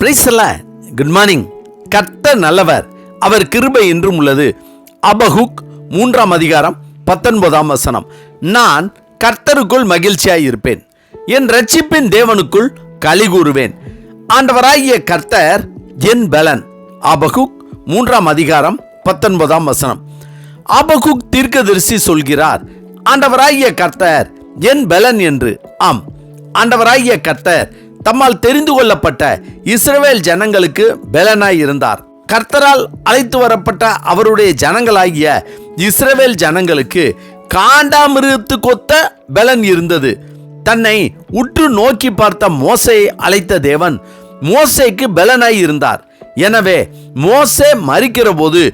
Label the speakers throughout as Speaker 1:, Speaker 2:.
Speaker 1: Praise the Lord. Good morning. கர்த்தர் நல்லவர், அவர் கிருபை என்றும் உள்ளது. அபகுக் 3 அதிகாரம் 19 நான் கர்த்தருக்குள் மகிழ்ச்சியாய் இருப்பேன், என் இரட்சிப்பின் தேவனுக்குள் களி கூறுவேன். ஆண்டவராகிய கர்த்தர் என் பலன். அபகுக் 3 அதிகாரம் 19 அபகுக் தீர்க்கதரிசி சொல்கிறார், ஆண்டவராகிய கர்த்தர் என் பலன் என்று. ஆம், ஆண்டவராகிய கர்த்தர் தம்மால் தெரிந்து கொள்ளப்பட்ட இஸ்ரவேல் ஜனங்களுக்கு பலனாய் இருந்தார். கர்த்தரால் அழைத்து வரப்பட்ட அவருடைய ஜனங்களாகிய இஸ்ரவேல் ஜனங்களுக்கு காண்டாமிருகத்துக்கொத்த பலன் இருந்தது. தன்னை உற்று நோக்கி பார்த்த மோசேயை அழைத்த தேவன் மோசேக்கு பலனாய் இருந்தார். எனவே மோசே மரிக்கிற போது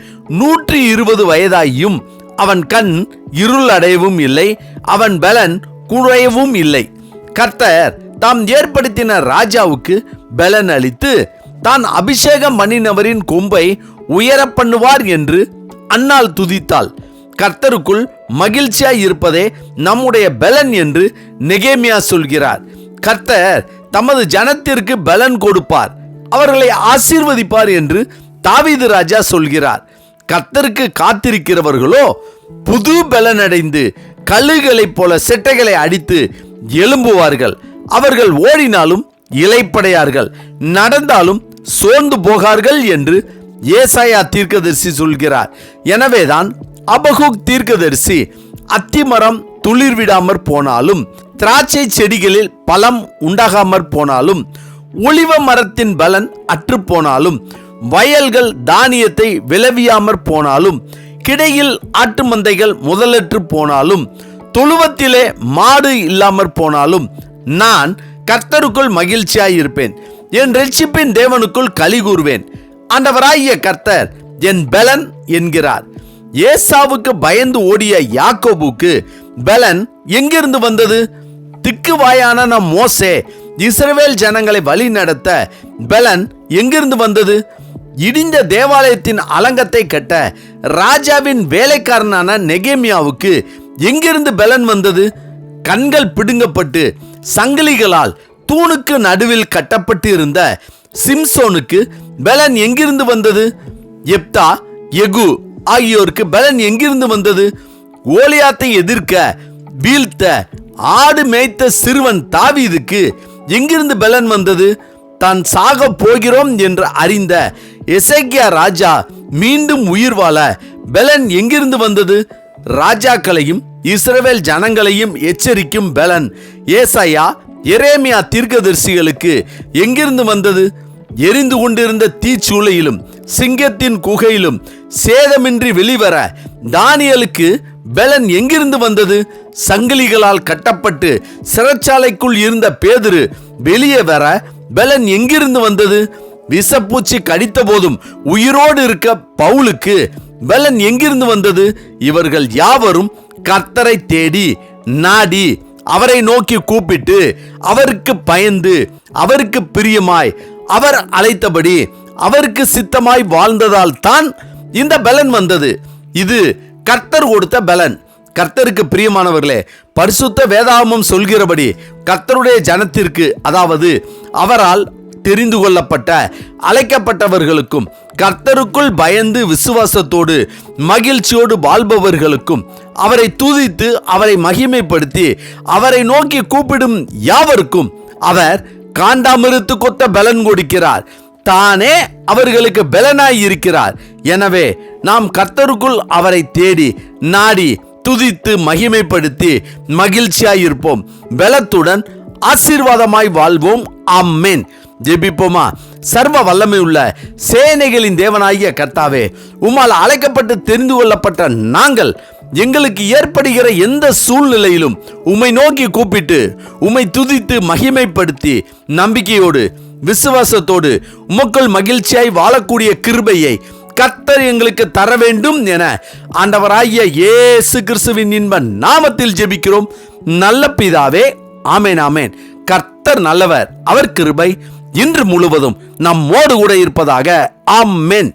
Speaker 1: 120 வயதாகியும் அவன் கண் இருள் அடையவும் இல்லை, அவன் பலன் குறையவும் இல்லை. கர்த்தர் தாம் ஏற்படுத்தின ராஜாவுக்கு பலன் அளித்து தான் அபிஷேகம் பண்ணினவரின் கொம்பை உயர பண்ணுவார் என்று அன்னாள் துதித்தாள். கர்த்தருக்குள் மகிழ்ச்சியாய் இருப்பதே நம்முடைய பலன் என்று நெகேமியா சொல்கிறார். கர்த்தர் தமது ஜனத்திற்கு பலன் கொடுப்பார், அவர்களை ஆசீர்வதிப்பார் என்று தாவீது ராஜா சொல்கிறார். கர்த்தருக்கு காத்திருக்கிறவர்களோ புது பலன் அடைந்து கழுகுகளைப் போல செட்டைகளை அடித்து எழும்புவார்கள். அவர்கள் ஓடினாலும் இளைப்படையார்கள், நடந்தாலும் சோர்ந்து போகார்கள் என்று ஏசாயா தீர்க்கதரிசி சொல்கிறார். எனவேதான் அபகுக் தீர்க்கதரிசி அத்திமரம் துளிர் விடாமற் போனாலும், திராட்சை செடிகளில் பழம் உண்டாகாமற் போனாலும், ஒலிவ மரத்தின் பலன் அற்று போனாலும், வயல்கள் தானியத்தை விளைவியாமற் போனாலும், கிடையில் ஆட்டு மந்தைகள் முதலற்று போனாலும், தொழுவத்திலே மாடு இல்லாமற் போனாலும், நான் கர்த்தருக்குள் மகிழ்ச்சியாய் இருப்பேன், என் இரட்சிப்பின் தேவனுக்குள் களி கூறுவேன். ஆண்டவராகிய கர்த்தர் என் பலன் என்கிறார். ஏசாவுக்கு பயந்து ஓடிய யாக்கோபுக்கு பலன் எங்கிருந்து வந்தது? திக்குவாயான நம் மோசே இஸ்ரவேல் ஜனங்களை வழி நடத்த பலன் எங்கிருந்து வந்தது? இடிந்த தேவாலயத்தின் அலங்கத்தை கட்ட ராஜாவின் வேலைக்காரனான நெகேமியாவுக்கு எங்கிருந்து பலன் வந்தது? கண்கள் பிடுங்கப்பட்டு சங்கிலிகளால் தூணுக்கு நடுவில் கட்டப்பட்டு இருந்த சிம்சோனுக்கு பலன் எங்கிருந்து வந்தது? எப்தா, எகு ஆகியோருக்கு பலன் எங்கிருந்து வந்தது? கோலியாத்தை எதிர்க்க வீழ்த்த ஆடு மேய்த்த சிறுவன் தாவீதுக்கு எங்கிருந்து பலன் வந்தது? தான் சாக போகிறோம் என்று அறிந்த எசேக்கியா ராஜா மீண்டும் உயிர் வாழ பலன் எங்கிருந்து வந்தது? ராஜாக்களையும் இஸ்ரவேல் ஜனங்களையும் எச்சரிக்கும் பலன் ஏசாயா, எரேமியா தீர்க்கதரிசிகளுக்கு எங்கிருந்து வந்தது? எரிந்து கொண்டிருந்த தீச்சூளையிலும் சிங்கத்தின் குகையிலும் சேதமின்றி வெளிவர தானியேலுக்கு பலன் எங்கிருந்து வந்தது? சங்கிலிகளால் கட்டப்பட்டு சிறைச்சாலைக்குள் இருந்த பேதுரு வெளியே வர பலன் எங்கிருந்து வந்தது? விஷப்பூச்சி கடித்த போதும் உயிரோடு இருக்க பவுலுக்கு பலன் எங்கிருந்து வந்தது? இவர்கள் யாவரும் கர்த்தரை தேடி நாடி அவரை நோக்கி கூப்பிட்டு அவருக்கு பயந்து அவருக்கு பிரியமாய் அவர் அழைத்தபடி அவருக்கு சித்தமாய் வாழ்ந்ததால் தான் இந்த பலன் வந்தது. இது கர்த்தர் கொடுத்த பலன். கர்த்தருக்கு பிரியமானவர்களே, பரிசுத்த வேதாகமம் சொல்கிறபடி கர்த்தருடைய ஜனத்திற்கு, அதாவது அவரால் தெரிந்து கொள்ளப்பட்ட அழைக்கப்பட்டவர்களுக்கும் கர்த்தருக்குள் பயந்து விசுவாசத்தோடு மகிழ்ச்சியோடு வாழ்பவர்களுக்கும் அவரை துதித்து அவரை மகிமைப்படுத்தி அவரை நோக்கி கூப்பிடும் யாவருக்கும் அவர் காண்டாமிருகத்துக்கொத்த பலன் கொடுக்கிறார். தானே அவர்களுக்கு பலனாய் இருக்கிறார். எனவே நாம் கர்த்தருக்குள் அவரை தேடி நாடி துதித்து மகிமைப்படுத்தி மகிழ்ச்சியாயிருப்போம், பலத்துடன் ஆசீர்வாதமாய் வாழ்வோம். ஆமென். ஜெபிப்போமா. சர்வ வல்லமை உள்ள சேனைகளின் தேவனாகிய கர்த்தாவே, உம்மால் அழைக்கப்பட்டு தெரிந்து கொள்ளப்பட்ட நாங்கள் எங்களுக்கு ஏற்படுகிற எந்த சூழ்நிலையிலும் உம்மை நோக்கி கூப்பிட்டு உம்மை துதித்து மகிமைப்படுத்தி நம்பிக்கையோடு விசுவாசத்தோடு உமக்குள் மகிழ்ச்சியாய் வாழக்கூடிய கிருபையை கர்த்தர் எங்களுக்கு தர வேண்டும் என ஆண்டவராகிய இயேசு கிறிஸ்துவின் இன்ப நாமத்தில் ஜெபிக்கிறோம் நல்ல பிதாவே. ஆமென், ஆமென். கர்த்தர் நல்லவர், அவர் கிருபை இன்று முழுவதும் நம்மோடு கூட இருப்பதாக. ஆமென்.